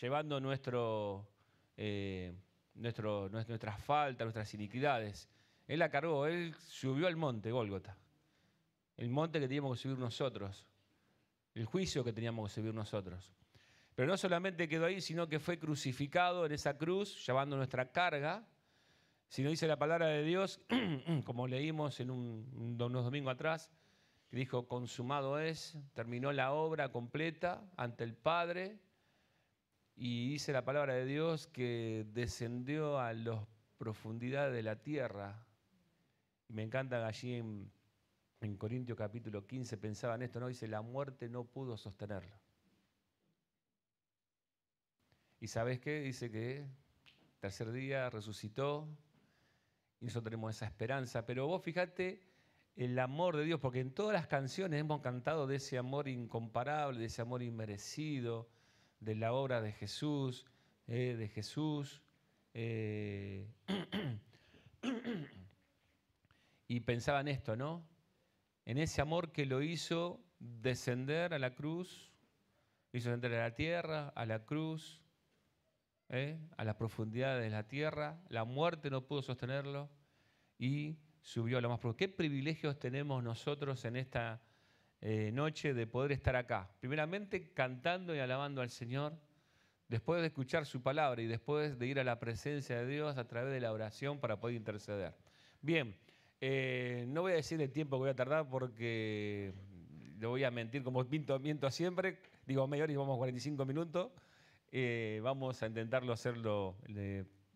llevando nuestras faltas, nuestras iniquidades. Él la cargó, Él subió al monte Gólgota, el monte que teníamos que subir nosotros, el juicio que teníamos que subir nosotros. Pero no solamente quedó ahí, sino que fue crucificado en esa cruz, llevando nuestra carga, sino dice la palabra de Dios, como leímos en unos domingos atrás, que dijo, consumado es, terminó la obra completa ante el Padre, y dice la palabra de Dios que descendió a las profundidades de la tierra. Me encanta allí en Corintios capítulo 15, pensaba en esto, ¿no? Dice, la muerte no pudo sostenerlo. ¿Y sabes qué? Dice que tercer día resucitó y nosotros tenemos esa esperanza. Pero vos fíjate el amor de Dios, porque en todas las canciones hemos cantado de ese amor incomparable, de ese amor inmerecido, de la obra de Jesús, y pensaba en esto, ¿no? En ese amor que lo hizo descender a la cruz, hizo descender a la tierra, a la cruz, a las profundidades de la tierra, la muerte no pudo sostenerlo y subió a lo más profundo. ¿Qué privilegios tenemos nosotros en esta noche de poder estar acá? Primeramente cantando y alabando al Señor, después de escuchar su palabra y después de ir a la presencia de Dios a través de la oración para poder interceder. Bien, no voy a decir el tiempo que voy a tardar porque lo voy a mentir como miento siempre, digo media hora y vamos 45 minutos. Vamos a intentarlo hacerlo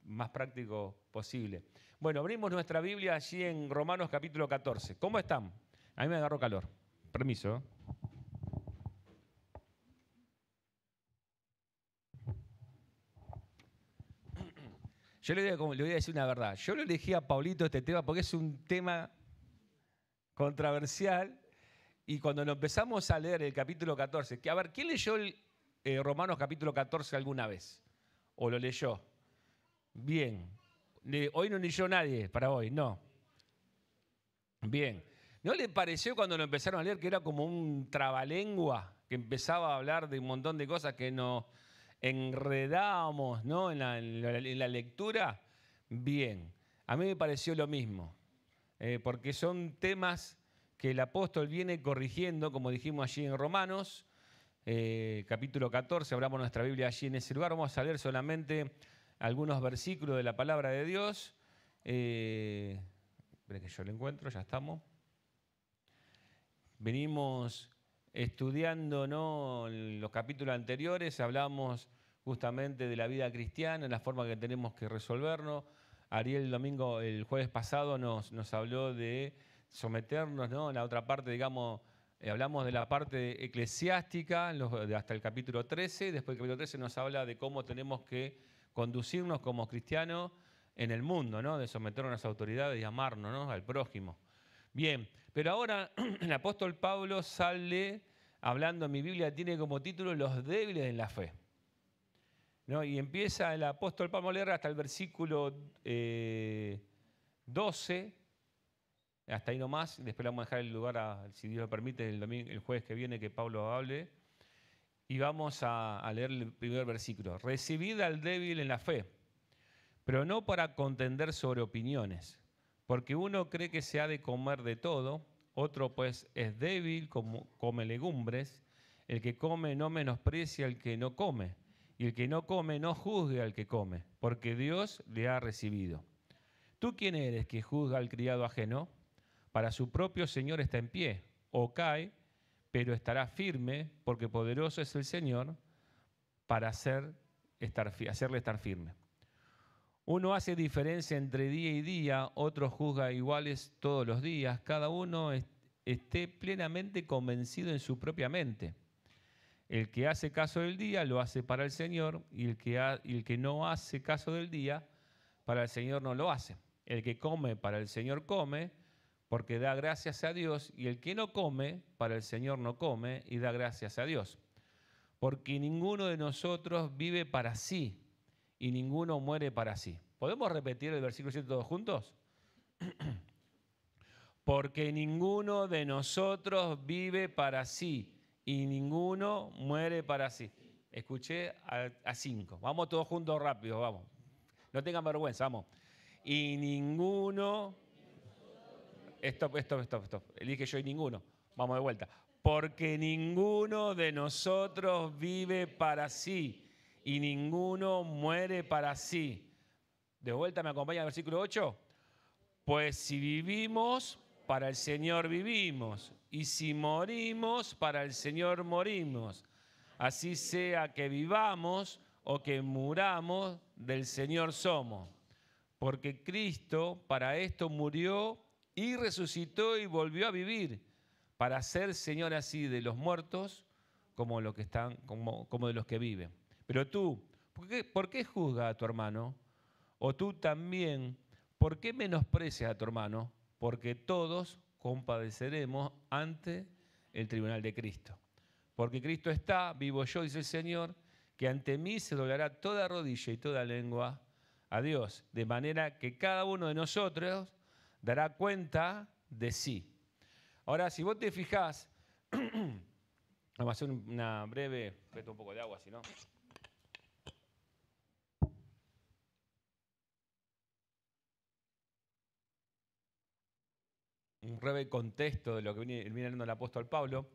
más práctico posible. Bueno, abrimos nuestra Biblia allí en Romanos capítulo 14. ¿Cómo están? A mí me agarró calor. Permiso. Yo le voy a decir una verdad. Yo lo elegí a Pablito este tema porque es un tema controversial y cuando lo empezamos a leer el capítulo 14, que a ver, ¿quién leyó Romanos capítulo 14 alguna vez? ¿O lo leyó? Bien. Hoy no leyó nadie para hoy, no. Bien. ¿No le pareció cuando lo empezaron a leer que era como un trabalengua? Que empezaba a hablar de un montón de cosas que nos enredábamos, ¿no? en la lectura. Bien. A mí me pareció lo mismo. Porque son temas que el apóstol viene corrigiendo, como dijimos allí en Romanos, capítulo 14, abramos nuestra Biblia allí en ese lugar, vamos a leer solamente algunos versículos de la palabra de Dios. Esperen que yo lo encuentro, ya estamos. Venimos estudiando, ¿no? En los capítulos anteriores hablamos justamente de la vida cristiana, la forma que tenemos que resolvernos. Ariel el jueves pasado nos habló de someternos, ¿no? En la otra parte, digamos, hablamos de la parte eclesiástica hasta el capítulo 13, después del capítulo 13 nos habla de cómo tenemos que conducirnos como cristianos en el mundo, ¿no? De someternos a las autoridades y amarnos, ¿no? Al prójimo. Bien, pero ahora el apóstol Pablo sale hablando, en mi Biblia tiene como título Los débiles en la fe, ¿no? Y empieza el apóstol Pablo a leer hasta el versículo 12, hasta ahí nomás, después le vamos a dejar el lugar, si Dios lo permite, el jueves que viene que Pablo hable, y vamos a leer el primer versículo. Recibid al débil en la fe, pero no para contender sobre opiniones, porque uno cree que se ha de comer de todo, otro pues es débil, come legumbres, el que come no menosprecia al que no come, y el que no come no juzgue al que come, porque Dios le ha recibido. ¿Tú quién eres que juzga al criado ajeno? Para su propio Señor está en pie, o cae, pero estará firme, porque poderoso es el Señor para hacerle estar firme. Uno hace diferencia entre día y día, otro juzga iguales todos los días, cada uno esté plenamente convencido en su propia mente. El que hace caso del día lo hace para el Señor, y el que no hace caso del día, para el Señor no lo hace. El que come para el Señor come, porque da gracias a Dios, y el que no come, para el Señor no come, y da gracias a Dios. Porque ninguno de nosotros vive para sí, y ninguno muere para sí. ¿Podemos repetir el versículo 7 todos juntos? Porque ninguno de nosotros vive para sí, y ninguno muere para sí. Escuché a 5. Vamos todos juntos rápido, vamos. No tengan vergüenza, vamos. Y ninguno... Stop. Elige yo y ninguno. Vamos de vuelta. Porque ninguno de nosotros vive para sí y ninguno muere para sí. De vuelta, ¿me acompaña el versículo 8? Pues si vivimos, para el Señor vivimos. Y si morimos, para el Señor morimos. Así sea que vivamos o que muramos, del Señor somos. Porque Cristo para esto murió y resucitó y volvió a vivir, para ser Señor así de los muertos como, como de los que viven. Pero tú, ¿por qué juzgas a tu hermano? O tú también, ¿por qué menosprecias a tu hermano? Porque todos compadeceremos ante el tribunal de Cristo. Porque Cristo está, vivo yo, dice el Señor, que ante mí se doblará toda rodilla y toda lengua a Dios, de manera que cada uno de nosotros dará cuenta de sí. Ahora, si vos te fijás, vamos a hacer una breve, meto un poco de agua, si no. Un breve contexto de lo que viene hablando el apóstol Pablo.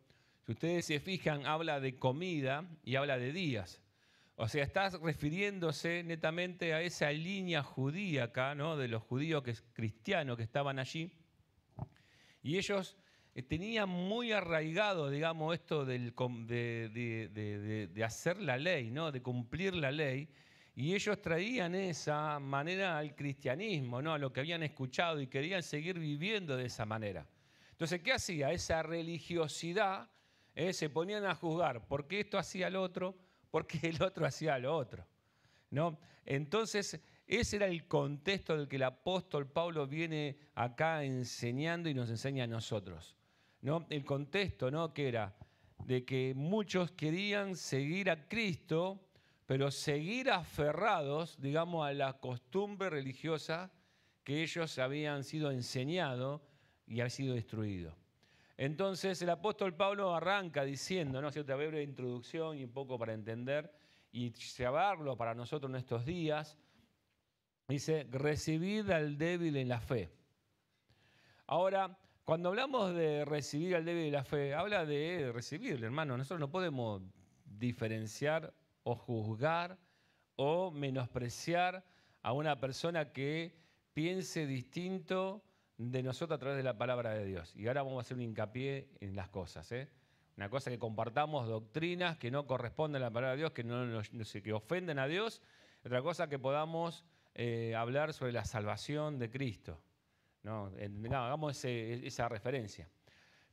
Si ustedes se fijan, habla de comida y habla de días. O sea, está refiriéndose netamente a esa línea judía acá, ¿no? De los judíos cristianos que estaban allí. Y ellos tenían muy arraigado, digamos, esto de hacer la ley, ¿no? De cumplir la ley. Y ellos traían esa manera al cristianismo, ¿no? A lo que habían escuchado y querían seguir viviendo de esa manera. Entonces, ¿qué hacía? Esa religiosidad, se ponían a juzgar por qué esto hacía el otro, porque el otro hacía lo otro, ¿no? Entonces, ese era el contexto del que el apóstol Pablo viene acá enseñando y nos enseña a nosotros, ¿no? El contexto, ¿no? Que era de que muchos querían seguir a Cristo, pero seguir aferrados, digamos, a la costumbre religiosa que ellos habían sido enseñados y habían sido destruidos. Entonces el apóstol Pablo arranca diciendo, ¿no? Cierta breve introducción y un poco para entender y llevarlo para nosotros en estos días. Dice, recibid al débil en la fe. Ahora, cuando hablamos de recibir al débil en la fe, habla de recibirle, hermano. Nosotros no podemos diferenciar o juzgar o menospreciar a una persona que piense distinto de nosotros a través de la palabra de Dios. Y ahora vamos a hacer un hincapié en las cosas, ¿eh? Una cosa que compartamos doctrinas que no corresponden a la palabra de Dios, que ofenden a Dios. Otra cosa que podamos hablar sobre la salvación de Cristo, ¿no? Hagamos esa referencia.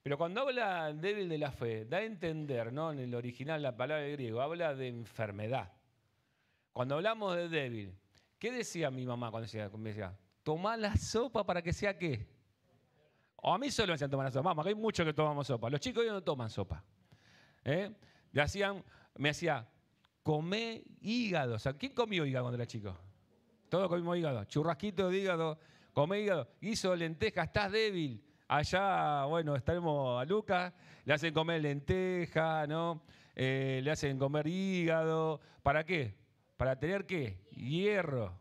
Pero cuando habla débil de la fe, da a entender, ¿no? En el original, la palabra de griego, habla de enfermedad. Cuando hablamos de débil, ¿qué decía mi mamá cuando me decía? Tomá la sopa para que sea ¿qué? O a mí solo me decían tomar la sopa. Mamá, que hay muchos que tomamos sopa. Los chicos hoy no toman sopa. Me hacía, comé hígado. O sea, ¿quién comió hígado cuando era chico? Todos comimos hígado. Churrasquito de hígado, comé hígado. Hizo lenteja, estás débil. Allá, bueno, estaremos a Lucas, le hacen comer lenteja, ¿no? Le hacen comer hígado. ¿Para qué? ¿Para tener qué? Hierro.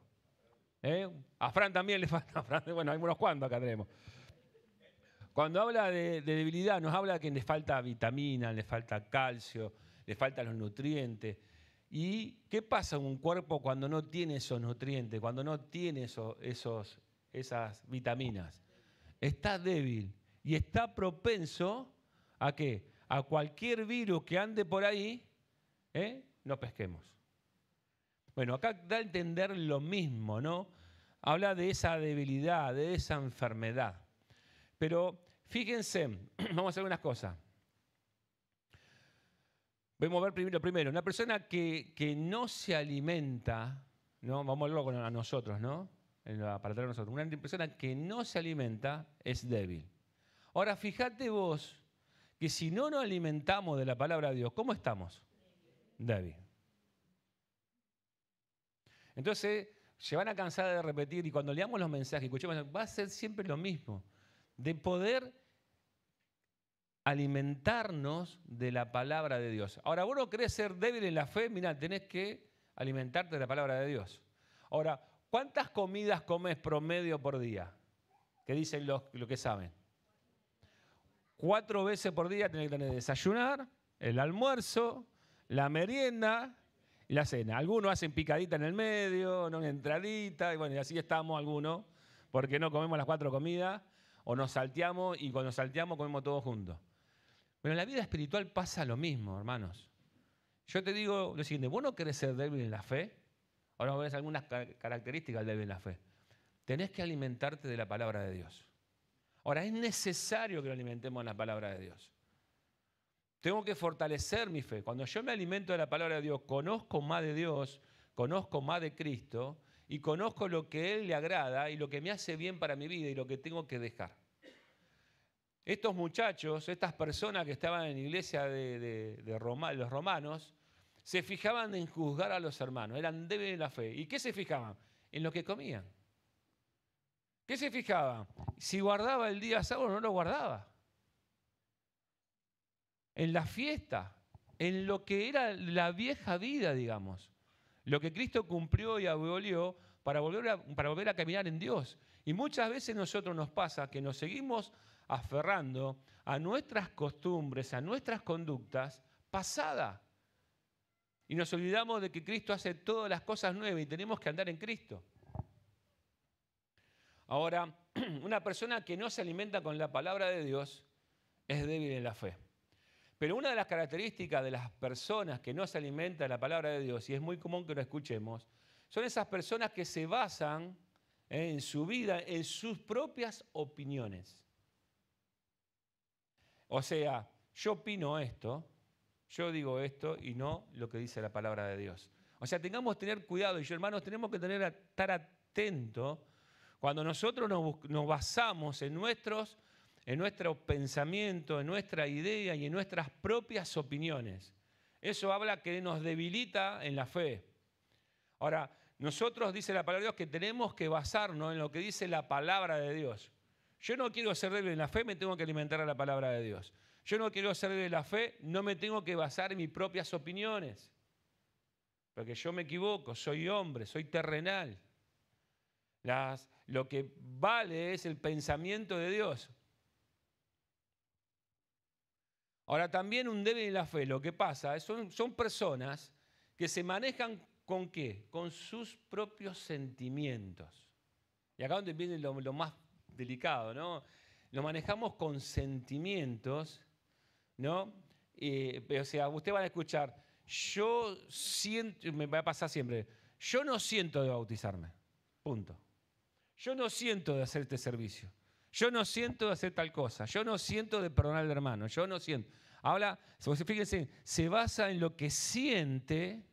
A Fran también le falta. Bueno, hay unos cuantos acá tenemos. Cuando habla de debilidad, nos habla que le falta vitamina, le falta calcio, le faltan los nutrientes. ¿Y qué pasa en un cuerpo cuando no tiene esos nutrientes, cuando no tiene esas vitaminas? Está débil y está propenso ¿a qué? A cualquier virus que ande por ahí, no pesquemos. Bueno, acá da a entender lo mismo, ¿no? Habla de esa debilidad, de esa enfermedad. Pero fíjense, vamos a hacer unas cosas. Vamos a ver primero, una persona que no se alimenta, ¿no? Vamos a verlo a nosotros, ¿no? Para traer a nosotros. Una persona que no se alimenta es débil. Ahora, fíjate vos que si no nos alimentamos de la palabra de Dios, ¿cómo estamos? Débil. Entonces, se van a cansar de repetir y cuando leamos los mensajes, escuchemos, va a ser siempre lo mismo. De poder alimentarnos de la palabra de Dios. Ahora, vos no querés ser débil en la fe, mirá, tenés que alimentarte de la palabra de Dios. Ahora, ¿cuántas comidas comes promedio por día? ¿Qué dicen los que saben? 4 veces por día tenés que tener desayunar, el almuerzo, la merienda y la cena. Algunos hacen picadita en el medio, no una entradita, y bueno, y así estamos algunos, porque no comemos las 4 comidas, o nos salteamos, y cuando salteamos comemos todos juntos. Pero en la vida espiritual pasa lo mismo, hermanos. Yo te digo lo siguiente, ¿vos no querés ser débil en la fe? Ahora vamos a ver algunas características del débil en la fe. Tenés que alimentarte de la palabra de Dios. Ahora, es necesario que lo alimentemos en la palabra de Dios. Tengo que fortalecer mi fe. Cuando yo me alimento de la palabra de Dios, conozco más de Dios, conozco más de Cristo y conozco lo que Él le agrada y lo que me hace bien para mi vida y lo que tengo que dejar. Estos muchachos, estas personas que estaban en la iglesia de los romanos, se fijaban en juzgar a los hermanos, eran débiles en la fe. ¿Y qué se fijaban? En lo que comían. ¿Qué se fijaban? Si guardaba el día sábado o no lo guardaba. En la fiesta, en lo que era la vieja vida, digamos. Lo que Cristo cumplió y abolió para volver a caminar en Dios. Y muchas veces a nosotros nos pasa que nos seguimos aferrando a nuestras costumbres, a nuestras conductas pasadas. Y nos olvidamos de que Cristo hace todas las cosas nuevas y tenemos que andar en Cristo. Ahora, una persona que no se alimenta con la palabra de Dios es débil en la fe. Pero una de las características de las personas que no se alimentan de la palabra de Dios, y es muy común que lo escuchemos, son esas personas que se basan en su vida, en sus propias opiniones. O sea, yo opino esto, yo digo esto y no lo que dice la palabra de Dios. O sea, tengamos que tener cuidado, y yo, hermanos, tenemos que estar atentos cuando nosotros nos basamos en nuestro pensamiento, en nuestra idea y en nuestras propias opiniones. Eso habla que nos debilita en la fe. Ahora, nosotros, dice la palabra de Dios, que tenemos que basarnos en lo que dice la palabra de Dios. Yo no quiero ser débil en la fe, me tengo que alimentar a la palabra de Dios. Yo no quiero ser débil en la fe, no me tengo que basar en mis propias opiniones. Porque yo me equivoco, soy hombre, soy terrenal. Lo que vale es el pensamiento de Dios. Ahora, también un débil en la fe, lo que pasa es son personas que se manejan ¿con qué? Con sus propios sentimientos. Y acá donde viene lo más delicado, ¿no? Lo manejamos con sentimientos, ¿no? O sea, ustedes van a escuchar, yo siento, me va a pasar siempre, yo no siento de bautizarme, punto. Yo no siento de hacer este servicio. Yo no siento de hacer tal cosa. Yo no siento de perdonar al hermano. Yo no siento. Ahora, fíjense, se basa en lo que siente,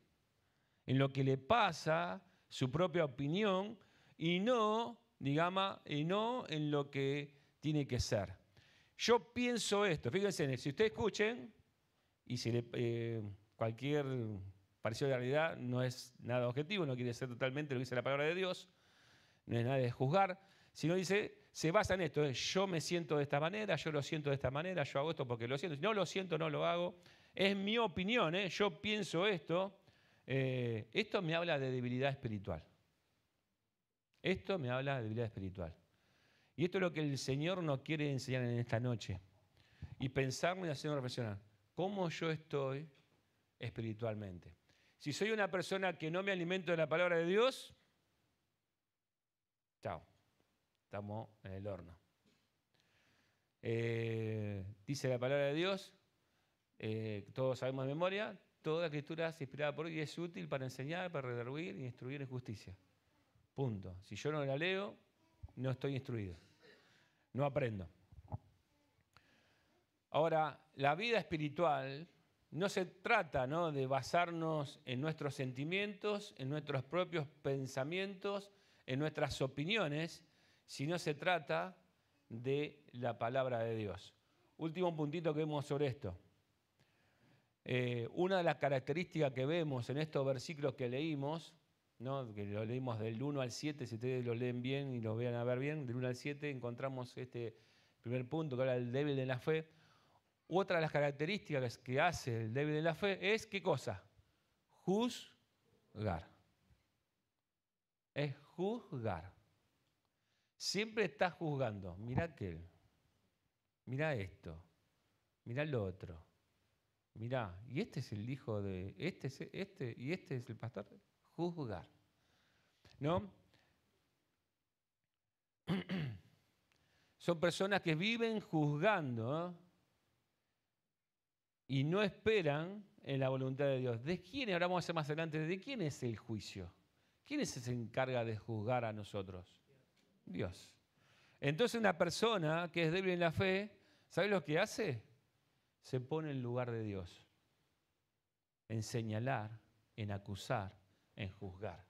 en lo que le pasa, su propia opinión, y no, digamos, en lo que tiene que ser. Yo pienso esto. Fíjense, si ustedes escuchen, y si cualquier parecido de la realidad no es nada objetivo, no quiere ser totalmente lo que dice la palabra de Dios, no es nada de juzgar, sino dice, se basa en esto, yo me siento de esta manera, yo lo siento de esta manera, yo hago esto porque lo siento, si no lo siento, no lo hago, es mi opinión, yo pienso esto, esto me habla de debilidad espiritual. Esto me habla de debilidad espiritual. Y esto es lo que el Señor nos quiere enseñar en esta noche. Y pensarme y hacernos reflexionar, ¿cómo yo estoy espiritualmente? Si soy una persona que no me alimento de la palabra de Dios, chao, estamos en el horno. Dice la palabra de Dios, todos sabemos de memoria, toda escritura es inspirada por Dios y es útil para enseñar, para redarguir y instruir en justicia. Punto. Si yo no la leo, no estoy instruido. No aprendo. Ahora, la vida espiritual no se trata, ¿no?, de basarnos en nuestros sentimientos, en nuestros propios pensamientos, en nuestras opiniones, sino se trata de la palabra de Dios. Último puntito que vemos sobre esto. Una de las características que vemos en estos versículos que leímos, ¿no?, que lo leímos del 1 al 7, si ustedes lo leen bien y lo vean a ver bien, del 1 al 7 encontramos este primer punto que habla del débil de la fe. Otra de las características que hace el débil en la fe es, ¿qué cosa? Juzgar. Es juzgar. Siempre está juzgando. Mirá aquel. Mirá esto. Mirá lo otro. Mirá, y este es el hijo de este, y este es el pastor. Juzgar. ¿No? Son personas que viven juzgando, ¿eh? Y no esperan en la voluntad de Dios. ¿De quién? Ahora vamos a hacer más adelante. ¿De quién es el juicio? ¿Quién se encarga de juzgar a nosotros? Dios. Entonces una persona que es débil en la fe, ¿sabe lo que hace? Se pone en lugar de Dios. En señalar, en acusar, en juzgar.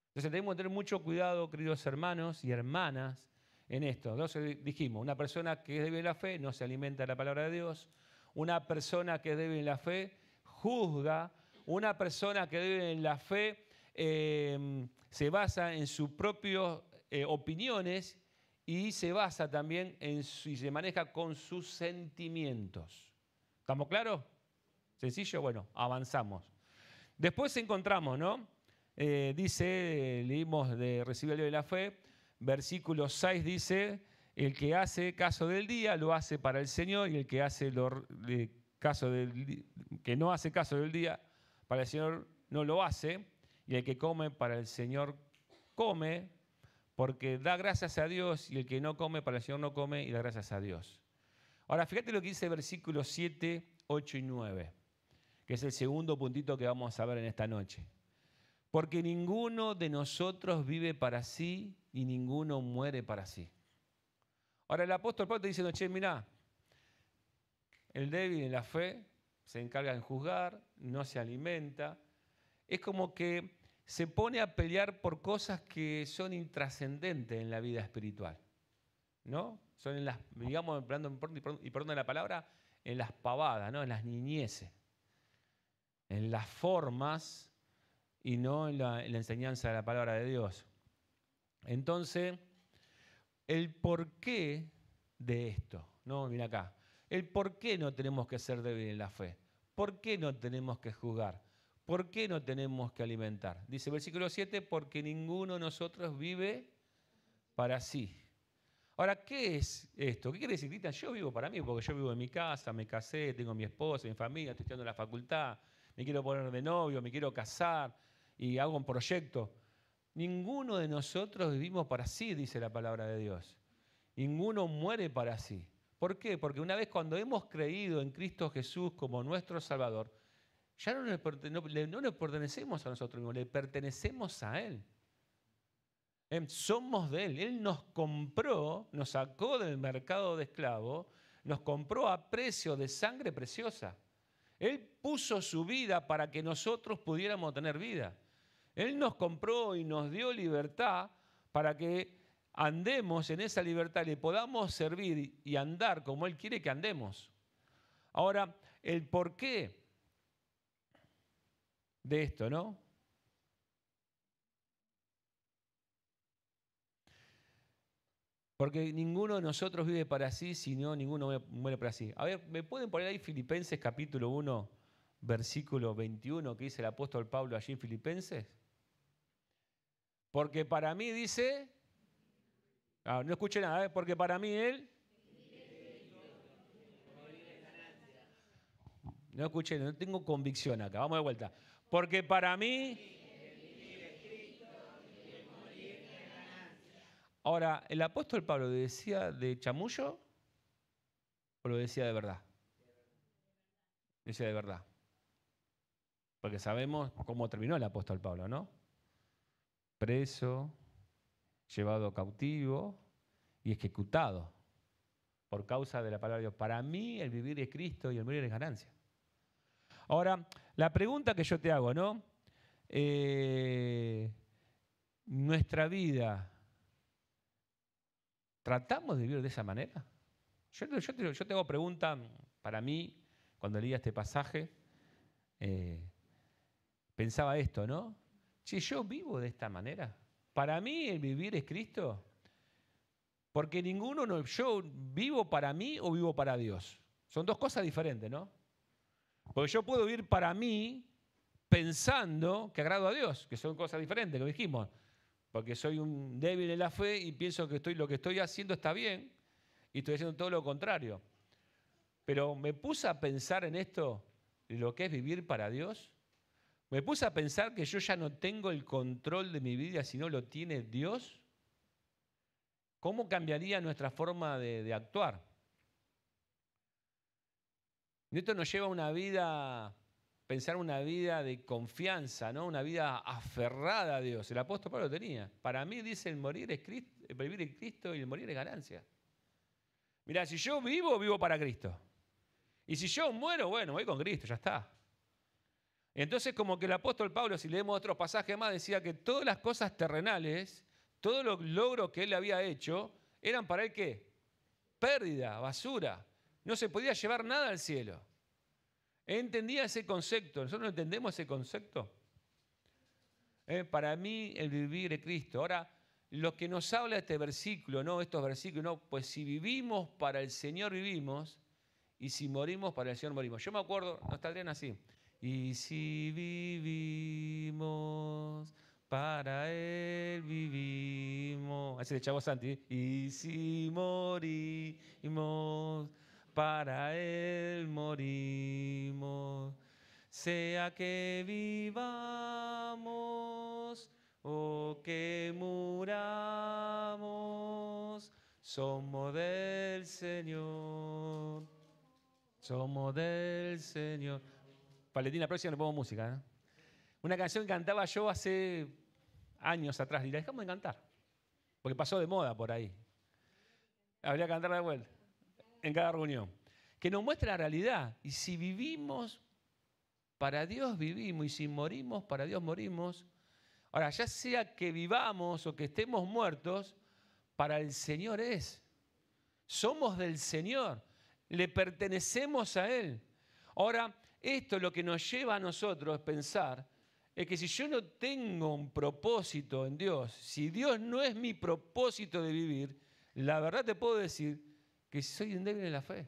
Entonces tenemos que tener mucho cuidado, queridos hermanos y hermanas, en esto. Entonces dijimos, una persona que es débil en la fe no se alimenta de la palabra de Dios. Una persona que es débil en la fe juzga. Una persona que es débil en la fe se basa en sus propias opiniones y se basa también y se maneja con sus sentimientos. ¿Estamos claros? ¿Sencillo? Bueno, avanzamos. Después encontramos, ¿no? Leímos de recibir el de la fe, versículo 6 dice, el que hace caso del día lo hace para el Señor y el que que no hace caso del día para el Señor no lo hace, y el que come para el Señor come, porque da gracias a Dios, y el que no come para el Señor no come y da gracias a Dios. Ahora, fíjate lo que dice versículos 7, 8 y 9, que es el segundo puntito que vamos a ver en esta noche. Porque ninguno de nosotros vive para sí y ninguno muere para sí. Ahora el apóstol Pablo está diciendo, che, mirá, el débil en la fe se encarga en juzgar, no se alimenta. Es como que se pone a pelear por cosas que son intrascendentes en la vida espiritual, ¿no? Son en las, digamos, y perdón la palabra, en las pavadas, ¿no? En las niñeces, en las formas y no en la enseñanza de la palabra de Dios. Entonces, el porqué de esto, ¿no? Mira acá, el por qué no tenemos que ser débiles en la fe, por qué no tenemos que juzgar, por qué no tenemos que alimentar. Dice el versículo 7, porque ninguno de nosotros vive para sí. Ahora, ¿qué es esto? ¿Qué quiere decir, Cristian? Yo vivo para mí, porque yo vivo en mi casa, me casé, tengo mi esposa, mi familia, estoy estudiando en la facultad, me quiero poner de novio, me quiero casar y hago un proyecto. Ninguno de nosotros vivimos para sí, dice la palabra de Dios. Ninguno muere para sí. ¿Por qué? Porque una vez cuando hemos creído en Cristo Jesús como nuestro Salvador, ya no le pertenecemos a nosotros mismos, le pertenecemos a Él. Somos de Él. Él nos compró, nos sacó del mercado de esclavos, nos compró a precio de sangre preciosa. Él puso su vida para que nosotros pudiéramos tener vida. Él nos compró y nos dio libertad para que andemos en esa libertad y podamos servir y andar como Él quiere que andemos. Ahora, el porqué de esto, ¿no? Porque ninguno de nosotros vive para sí, sino ninguno muere para sí. A ver, ¿me pueden poner ahí Filipenses capítulo 1, versículo 21, que dice el apóstol Pablo allí en Filipenses? Porque para mí dice... no escuché nada, porque para mí Él... No escuché, no tengo convicción acá. Vamos de vuelta. Porque para mí... Ahora, ¿el apóstol Pablo decía de chamullo o lo decía de verdad? Decía de verdad. Porque sabemos cómo terminó el apóstol Pablo, ¿no? Preso, llevado cautivo y ejecutado por causa de la palabra de Dios. Para mí el vivir es Cristo y el morir es ganancia. Ahora, la pregunta que yo te hago, ¿no? Nuestra vida, ¿tratamos de vivir de esa manera? Yo te hago pregunta, para mí, cuando leía este pasaje, pensaba esto, ¿no? Che, ¿yo vivo de esta manera? Para mí el vivir es Cristo. Porque ninguno, no, yo vivo para mí o vivo para Dios. Son dos cosas diferentes, ¿no? Porque yo puedo vivir para mí pensando que agrado a Dios, que son cosas diferentes, lo dijimos. Porque soy un débil en la fe y pienso que lo que estoy haciendo está bien y estoy haciendo todo lo contrario. Pero me puse a pensar en esto, lo que es vivir para Dios. Me puse a pensar que yo ya no tengo el control de mi vida, sino lo tiene Dios. ¿Cómo cambiaría nuestra forma de actuar? Y esto nos lleva a una vida, pensar una vida de confianza, ¿no? Una vida aferrada a Dios. El apóstol Pablo tenía. Para mí, dice, el morir es Cristo, el vivir en Cristo y el morir es ganancia. Mirá, si yo vivo, vivo para Cristo. Y si yo muero, bueno, voy con Cristo, ya está. Entonces, como que el apóstol Pablo, si leemos otros pasajes más, decía que todas las cosas terrenales, todos los logros que él había hecho, eran para él ¿qué? Pérdida, basura. No se podía llevar nada al cielo. Él entendía ese concepto. ¿Nosotros no entendemos ese concepto? Para mí, el vivir es Cristo. Ahora, lo que nos habla este versículo, ¿no? Estos versículos, ¿no? Pues si vivimos para el Señor vivimos, y si morimos para el Señor morimos. Yo me acuerdo, nos estarían así. Y si vivimos, para Él vivimos. Así de Chavo Santi. Y si morimos, para Él morimos. Sea que vivamos o que muramos, somos del Señor. Somos del Señor. Valentín, la próxima le pongo música, ¿eh? Una canción que cantaba yo hace años atrás. Y la dejamos de cantar. Porque pasó de moda por ahí. Habría que cantarla de vuelta. En cada reunión. Que nos muestra la realidad. Y si vivimos, para Dios vivimos. Y si morimos, para Dios morimos. Ahora, ya sea que vivamos o que estemos muertos, para el Señor es. Somos del Señor. Le pertenecemos a Él. Ahora, esto lo que nos lleva a nosotros a pensar es que si yo no tengo un propósito en Dios, si Dios no es mi propósito de vivir, la verdad te puedo decir que soy un débil en la fe.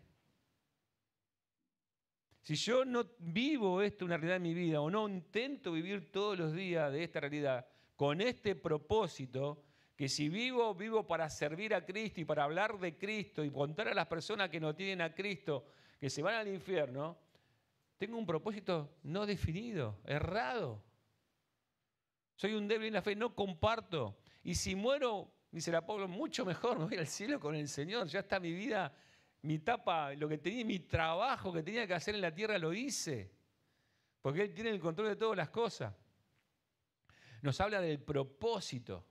Si yo no vivo esto una realidad en mi vida o no intento vivir todos los días de esta realidad con este propósito, que si vivo, vivo para servir a Cristo y para hablar de Cristo y contar a las personas que no tienen a Cristo, que se van al infierno, tengo un propósito no definido, errado. Soy un débil en la fe, no comparto. Y si muero, dice el apóstol, mucho mejor, me voy al cielo con el Señor. Ya está mi vida, mi etapa, lo que tenía, mi trabajo que tenía que hacer en la tierra lo hice. Porque Él tiene el control de todas las cosas. Nos habla del propósito.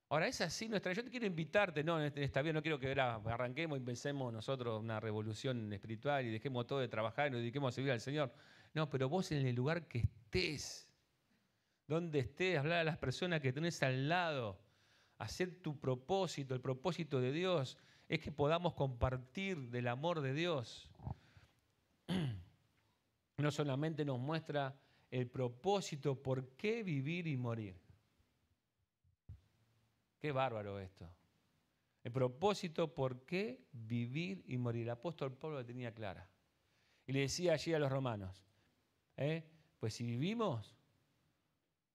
Ahora, es así nuestra. Yo te quiero invitarte, no, en esta vida no quiero que arranquemos y pensemos nosotros una revolución espiritual y dejemos todo de trabajar y nos dediquemos a servir al Señor. No, pero vos en el lugar que estés, donde estés, hablar a las personas que tenés al lado, hacer tu propósito, el propósito de Dios, es que podamos compartir del amor de Dios. No solamente nos muestra el propósito, por qué vivir y morir. Qué bárbaro esto. El propósito, por qué vivir y morir. El apóstol Pablo lo tenía clara. Y le decía allí a los romanos, pues si vivimos,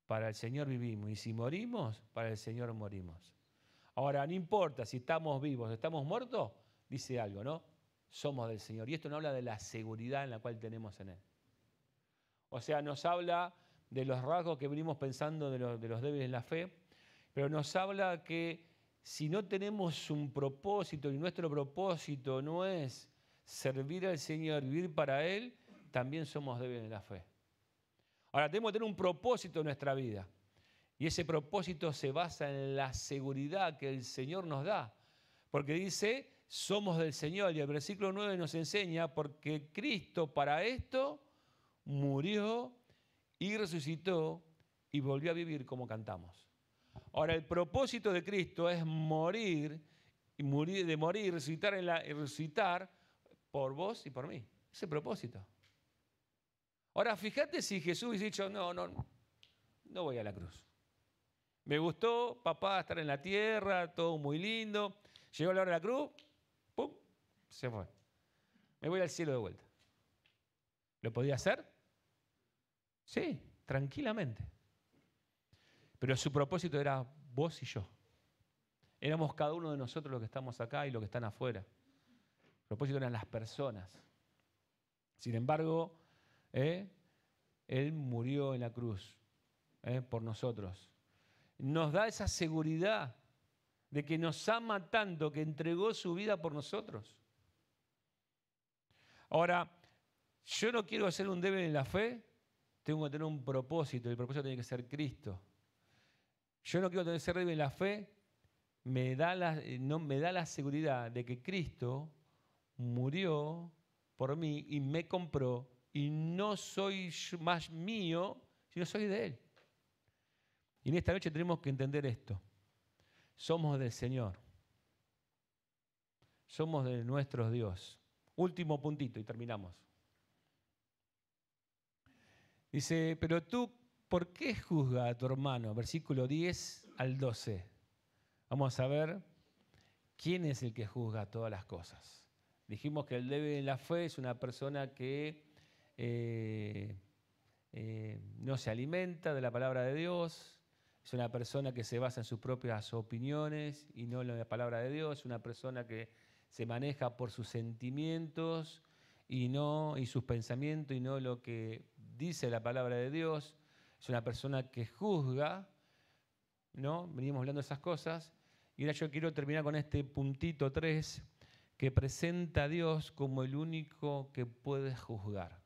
para el Señor vivimos. Y si morimos, para el Señor morimos. Ahora, no importa si estamos vivos o estamos muertos, dice algo, ¿no? Somos del Señor. Y esto nos habla de la seguridad en la cual tenemos en Él. O sea, nos habla de los rasgos que venimos pensando de los débiles en la fe, pero nos habla que si no tenemos un propósito y nuestro propósito no es servir al Señor, vivir para Él, también somos débiles en la fe. Ahora, tenemos que tener un propósito en nuestra vida. Y ese propósito se basa en la seguridad que el Señor nos da. Porque dice, somos del Señor. Y el versículo 9 nos enseña, porque Cristo para esto murió y resucitó y volvió a vivir como cantamos. Ahora, el propósito de Cristo es morir, y resucitar por vos y por mí. Ese es el propósito. Ahora, fíjate si Jesús hubiese dicho, no voy a la cruz. Me gustó, papá, estar en la tierra, todo muy lindo, Llegó la hora de la cruz, ¡pum!, se fue. Me voy al cielo de vuelta. ¿Lo podía hacer? Sí, tranquilamente. Pero su propósito era vos y yo. Éramos cada uno de nosotros los que estamos acá y los que están afuera. El propósito eran las personas. Sin embargo, Él murió en la cruz por nosotros. Nos da esa seguridad de que nos ama tanto que entregó su vida por nosotros. Ahora, yo no quiero ser un débil en la fe, tengo que tener un propósito, y el propósito tiene que ser Cristo. Yo no quiero ser débil en la fe, me da la seguridad de que Cristo murió por mí y me compró, y no soy más mío, sino soy de Él. Y en esta noche tenemos que entender esto. Somos del Señor. Somos de nuestro Dios. Último puntito y terminamos. Dice, pero tú, ¿por qué juzgas a tu hermano? Versículo 10 al 12. Vamos a ver quién es el que juzga todas las cosas. Dijimos que el débil en la fe es una persona que no se alimenta de la palabra de Dios, es una persona que se basa en sus propias opiniones y no en la palabra de Dios, es una persona que se maneja por sus sentimientos y sus pensamientos y no lo que dice la palabra de Dios, es una persona que juzga, ¿no? Venimos hablando de esas cosas y ahora yo quiero terminar con este puntito 3 que presenta a Dios como el único que puede juzgar.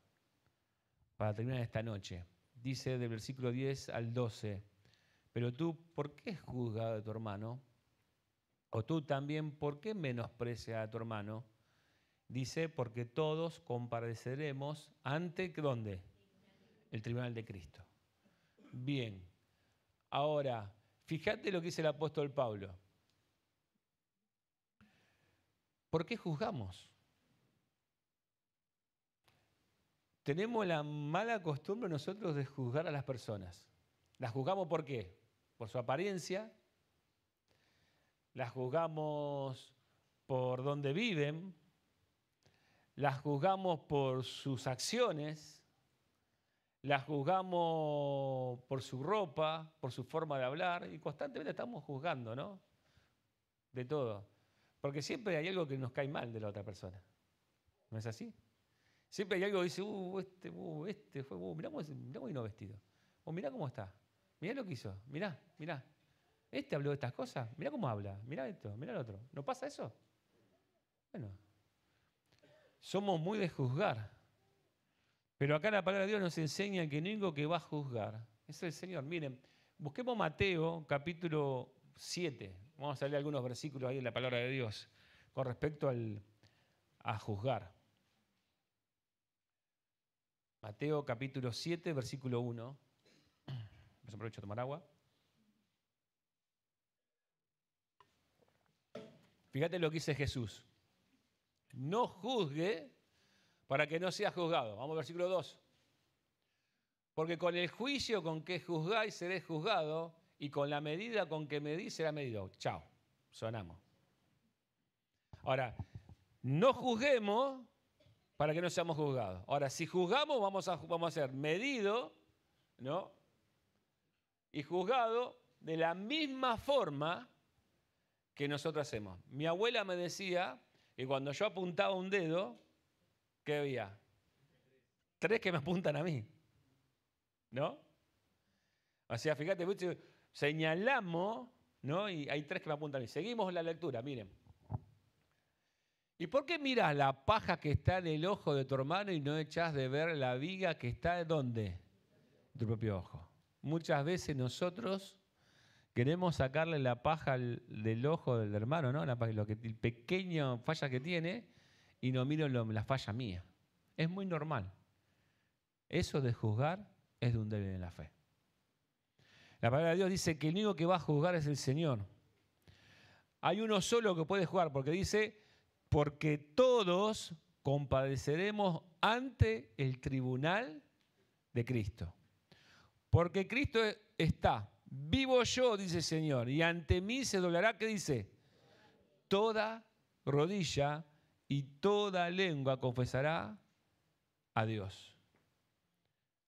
Para terminar esta noche, dice del versículo 10 al 12, pero tú, ¿por qué juzgas a tu hermano? O tú también, ¿por qué menosprecias a tu hermano? Dice, porque todos compareceremos ante, ¿dónde? El tribunal de Cristo. Bien, ahora, fíjate lo que dice el apóstol Pablo. ¿Por qué juzgamos? Tenemos la mala costumbre nosotros de juzgar a las personas. ¿Las juzgamos por qué? Por su apariencia, las juzgamos por dónde viven, las juzgamos por sus acciones, las juzgamos por su ropa, por su forma de hablar, y constantemente estamos juzgando, ¿no? De todo. Porque siempre hay algo que nos cae mal de la otra persona. ¿No es así? Siempre hay algo que dice, mirá cómo vino vestido. O mirá cómo está. Mirá lo que hizo. Mirá. Este habló de estas cosas. Mirá cómo habla. Mirá esto, mirá lo otro. ¿No pasa eso? Bueno. Somos muy de juzgar. Pero acá la palabra de Dios nos enseña que el único que va a juzgar es el Señor. Miren, busquemos Mateo capítulo 7. Vamos a leer algunos versículos ahí en la palabra de Dios con respecto a juzgar. Mateo capítulo 7, versículo 1. Me aprovecho a tomar agua. Fíjate lo que dice Jesús. No juzgue para que no sea juzgado. Vamos al versículo 2. Porque con el juicio con que juzgáis seréis juzgado, y con la medida con que medís será medido. Chao, sonamos. Ahora, no juzguemos para que no seamos juzgados. Ahora, si juzgamos, vamos a ser medido, ¿no? Y juzgado de la misma forma que nosotros hacemos. Mi abuela me decía que cuando yo apuntaba un dedo, ¿qué había? 3 que me apuntan a mí, ¿no? O sea, fíjate, señalamos, ¿no? Y hay 3 que me apuntan a mí. Seguimos la lectura, miren. ¿Y por qué miras la paja que está en el ojo de tu hermano y no echas de ver la viga que está en ¿dónde? En tu propio ojo. Muchas veces nosotros queremos sacarle la paja del ojo del hermano, ¿no? El pequeño falla que tiene, y no miro la falla mía. Es muy normal. Eso de juzgar es de un débil en la fe. La palabra de Dios dice que el único que va a juzgar es el Señor. Hay uno solo que puede juzgar, porque dice, porque todos compadeceremos ante el tribunal de Cristo. Porque Cristo está, vivo yo, dice el Señor, y ante mí se doblará, ¿qué dice? toda rodilla y toda lengua confesará a Dios.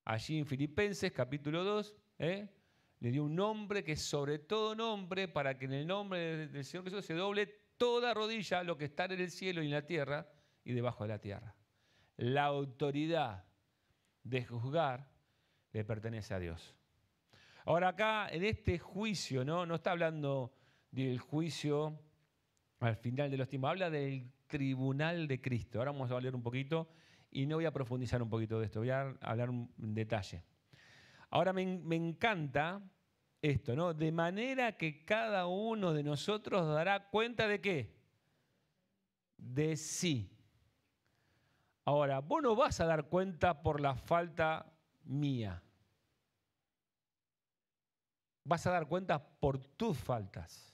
Allí en Filipenses capítulo 2, le dio un nombre que es sobre todo nombre, para que en el nombre del Señor Jesús se doble toda rodilla, lo que está en el cielo y en la tierra y debajo de la tierra. La autoridad de juzgar le pertenece a Dios. Ahora acá, en este juicio, no está hablando del juicio al final de los tiempos, habla del tribunal de Cristo. Ahora vamos a hablar un poquito y no voy a profundizar un poquito de esto, voy a hablar en detalle. Ahora me encanta esto, ¿no? De manera que cada uno de nosotros dará cuenta de ¿qué? De sí. Ahora, vos no vas a dar cuenta por la falta mía. Vas a dar cuenta por tus faltas,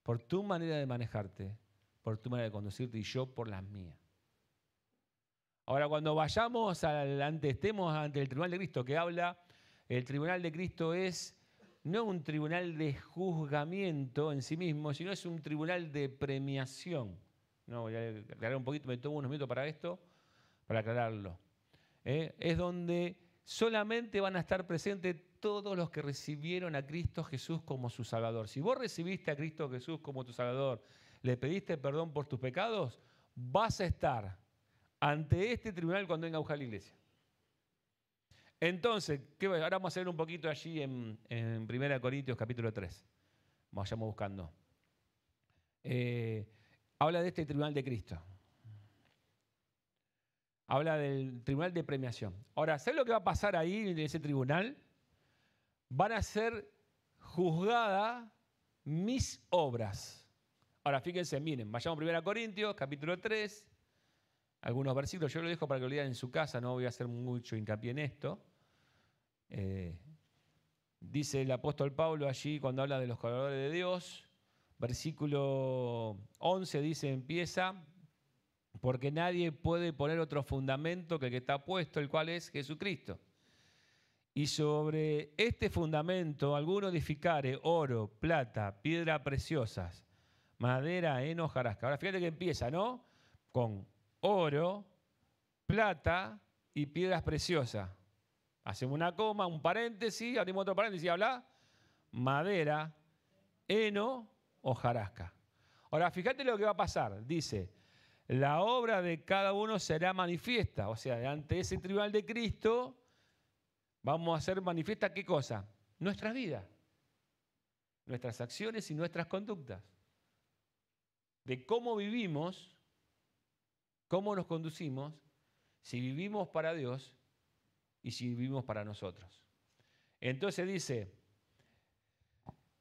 por tu manera de manejarte, por tu manera de conducirte y yo por las mías. Ahora, cuando vayamos estemos ante el tribunal de Cristo que habla, el tribunal de Cristo es no un tribunal de juzgamiento en sí mismo, sino es un tribunal de premiación. No, voy a aclarar un poquito, me tomo unos minutos para esto, para aclararlo. Es donde solamente van a estar presentes todos los que recibieron a Cristo Jesús como su Salvador. Si vos recibiste a Cristo Jesús como tu Salvador, le pediste perdón por tus pecados, vas a estar ante este tribunal cuando venga a buscar la iglesia. Entonces, ahora vamos a ver un poquito allí en 1 Corintios capítulo 3. Vayamos buscando. Habla de este tribunal de Cristo. Habla del tribunal de premiación. Ahora, ¿sabes lo que va a pasar ahí en ese tribunal? Van a ser juzgadas mis obras. Ahora, fíjense, miren, vayamos a 1 Corintios capítulo 3. Algunos versículos, yo lo dejo para que lo lean en su casa, no voy a hacer mucho hincapié en esto. Dice el apóstol Pablo allí cuando habla de los colaboradores de Dios, versículo 11 dice, empieza, porque nadie puede poner otro fundamento que el que está puesto, el cual es Jesucristo. Y sobre este fundamento alguno edificare oro, plata, piedra preciosas, madera, heno, hojarasca. Ahora fíjate que empieza, ¿no? Con oro, plata y piedras preciosas. Hacemos una coma, un paréntesis, abrimos otro paréntesis y habla madera, heno, hojarasca. Ahora, fíjate lo que va a pasar. Dice, la obra de cada uno será manifiesta. O sea, ante ese tribunal de Cristo vamos a hacer manifiesta ¿qué cosa? Nuestras vidas, nuestras acciones y nuestras conductas. De cómo vivimos, cómo nos conducimos, si vivimos para Dios y si vivimos para nosotros. Entonces dice,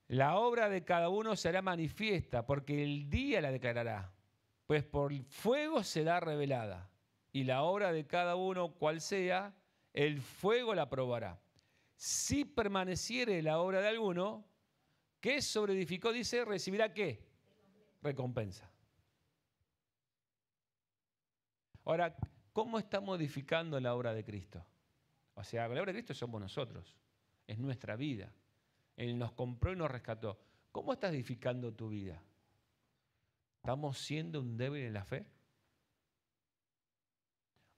la obra de cada uno será manifiesta, porque el día la declarará, pues por fuego será revelada, y la obra de cada uno, cual sea, el fuego la probará. Si permaneciere la obra de alguno, que sobreedificó, dice, recibirá ¿qué? Recompensa. Ahora, ¿cómo está modificando la obra de Cristo? O sea, la obra de Cristo somos nosotros, es nuestra vida. Él nos compró y nos rescató. ¿Cómo estás edificando tu vida? ¿Estamos siendo un débil en la fe?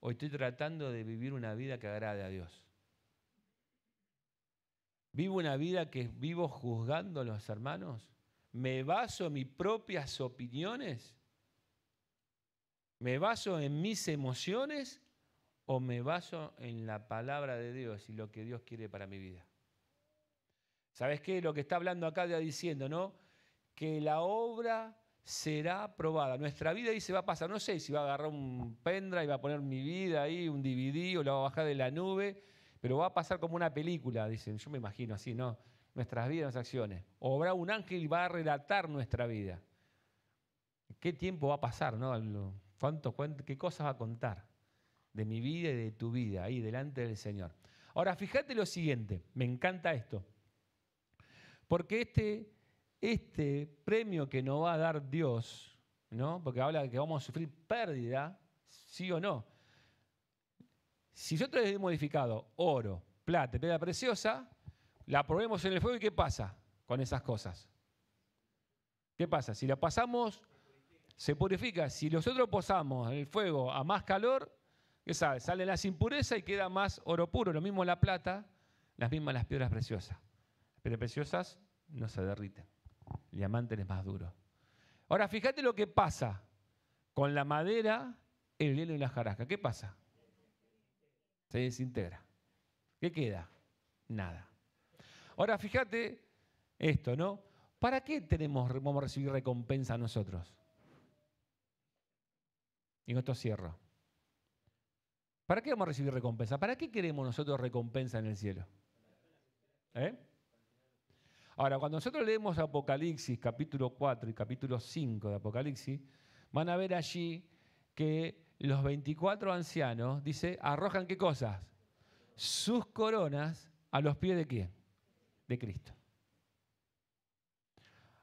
¿O estoy tratando de vivir una vida que agrade a Dios? ¿Vivo una vida que vivo juzgando a los hermanos? ¿Me baso en mis propias opiniones? ¿Me baso en mis emociones? ¿O me baso en la palabra de Dios y lo que Dios quiere para mi vida? ¿Sabes qué? Lo que está hablando acá ya diciendo, ¿no? Que la obra será aprobada. Nuestra vida ahí se va a pasar. No sé si va a agarrar un pendrive y va a poner mi vida ahí, un DVD, o la va a bajar de la nube, pero va a pasar como una película, dicen. Yo me imagino así, ¿no? Nuestras vidas, nuestras acciones. O habrá un ángel y va a relatar nuestra vida. ¿Qué tiempo va a pasar, no? ¿Qué cosas va a contar de mi vida y de tu vida ahí delante del Señor? Ahora, fíjate lo siguiente. Me encanta esto. Porque este premio que nos va a dar Dios, ¿no? Porque habla de que vamos a sufrir pérdida, sí o no. Si nosotros hemos modificado oro, plata, piedra preciosa, la probemos en el fuego y ¿qué pasa con esas cosas? ¿Qué pasa? Si la pasamos, se purifica. Si nosotros posamos el fuego a más calor, ¿qué sabes? Salen las impurezas y queda más oro puro. Lo mismo la plata, las mismas las piedras preciosas. Las piedras preciosas no se derriten. El diamante es más duro. Ahora, fíjate lo que pasa con la madera, el hielo y la jarasca. ¿Qué pasa? Se desintegra. ¿Qué queda? Nada. Ahora, fíjate esto, ¿no? ¿Para qué vamos a recibir recompensa nosotros? Y con esto cierro. ¿Para qué vamos a recibir recompensa? ¿Para qué queremos nosotros recompensa en el cielo? Ahora, cuando nosotros leemos Apocalipsis, capítulo 4 y capítulo 5 de Apocalipsis, van a ver allí que los 24 ancianos, dice, arrojan ¿qué cosas? Sus coronas a los pies de ¿quién? De Cristo.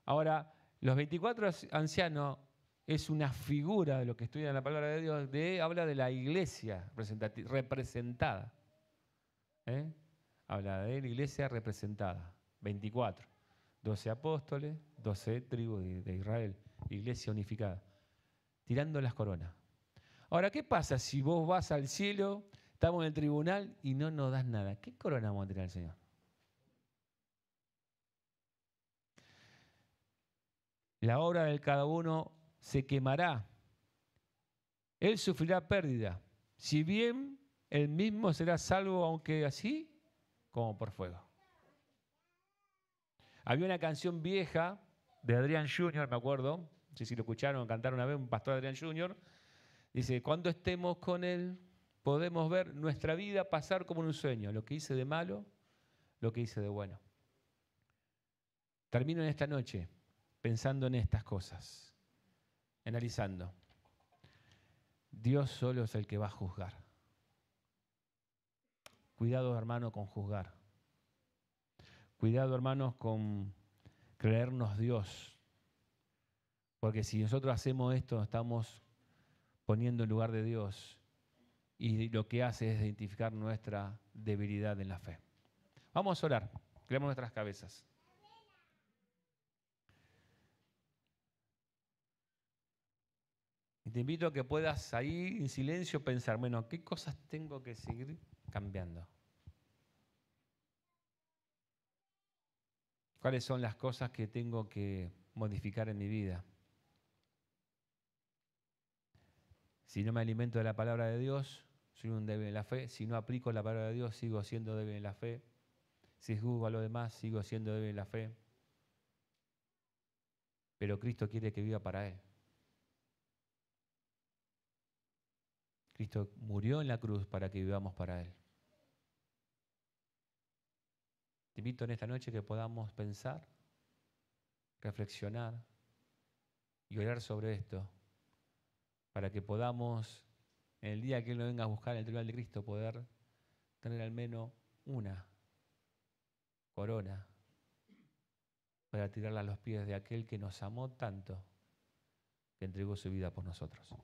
Ahora, los 24 ancianos es una figura de lo que estudia en la palabra de Dios, habla de la iglesia representada. Habla de la iglesia representada, 24. 12 apóstoles, 12 tribus de Israel, iglesia unificada, tirando las coronas. Ahora, ¿qué pasa si vos vas al cielo, estamos en el tribunal y no nos das nada? ¿Qué corona vamos a tirar al Señor? La obra de cada uno se quemará. Él sufrirá pérdida. Si bien él mismo será salvo, aunque así como por fuego. Había una canción vieja de Adrián Jr., me acuerdo, no sé si lo escucharon, cantaron una vez, un pastor Adrián Jr., dice, cuando estemos con él, podemos ver nuestra vida pasar como en un sueño, lo que hice de malo, lo que hice de bueno. Termino en esta noche pensando en estas cosas, analizando. Dios solo es el que va a juzgar. Cuidado, hermano, con juzgar. Cuidado, hermanos, con creernos Dios. Porque si nosotros hacemos esto, estamos poniendo en lugar de Dios. Y lo que hace es identificar nuestra debilidad en la fe. Vamos a orar. Creemos nuestras cabezas. Y te invito a que puedas ahí en silencio pensar, bueno, ¿qué cosas tengo que seguir cambiando? ¿Cuáles son las cosas que tengo que modificar en mi vida? Si no me alimento de la palabra de Dios, soy un débil en la fe. Si no aplico la palabra de Dios, sigo siendo débil en la fe. Si juzgo a lo demás, sigo siendo débil en la fe. Pero Cristo quiere que viva para Él. Cristo murió en la cruz para que vivamos para Él. Te invito en esta noche que podamos pensar, reflexionar y orar sobre esto, para que podamos, en el día que Él nos venga a buscar en el tribunal de Cristo, poder tener al menos una corona para tirarla a los pies de aquel que nos amó tanto, que entregó su vida por nosotros.